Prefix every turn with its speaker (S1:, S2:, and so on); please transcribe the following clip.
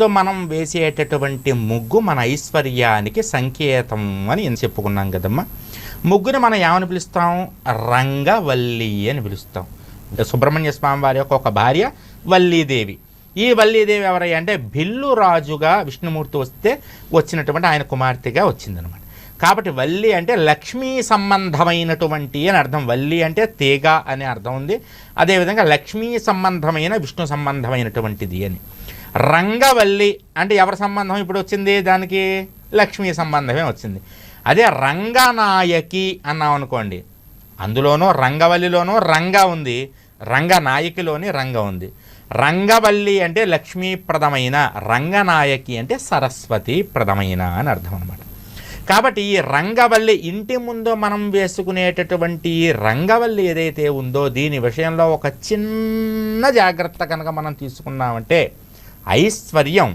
S1: మనం వేసేటటువంటి ముగ్గు మన ఐశ్వర్యానికి సంకేతం అని చెప్పుకున్నాం కదమ్మా. ముగ్గుని మనం ఏమని పిలుస్తాం? రంగవల్లి అని పిలుస్తాం. సుబ్రహ్మణ్య స్వామి వారి యొక్క ఒక భార్య వల్లీదేవి. ఈ వల్లీదేవి ఎవరయ్యా అంటే భిల్లు రాజుగా విష్ణుమూర్తి వస్తే వచ్చినటువంటి ఆయన కుమార్తెగా వచ్చిందనమాట. కాబట్టి వల్లి అంటే లక్ష్మీ సంబంధమైనటువంటి అని అర్థం. వల్లి అంటే తీగ అనే అర్థం ఉంది. అదేవిధంగా లక్ష్మీ సంబంధమైన విష్ణు సంబంధమైనటువంటిది అని. రంగవల్లి అంటే ఎవరి సంబంధం ఇప్పుడు వచ్చింది? దానికి లక్ష్మీ సంబంధమే వచ్చింది. అదే రంగనాయకి అన్నాం అనుకోండి, అందులోనూ రంగవల్లిలోనూ రంగ ఉంది, రంగనాయకిలోని రంగ ఉంది. రంగవల్లి అంటే లక్ష్మీప్రదమైన, రంగనాయకి అంటే సరస్వతి ప్రదమైన అని అర్థం అనమాట. కాబట్టి ఈ రంగవల్లి ఇంటి ముందు మనం వేసుకునేటటువంటి రంగవల్లి ఏదైతే ఉందో దీని విషయంలో ఒక చిన్న జాగ్రత్త కనుక మనం తీసుకున్నామంటే ఐశ్వర్యం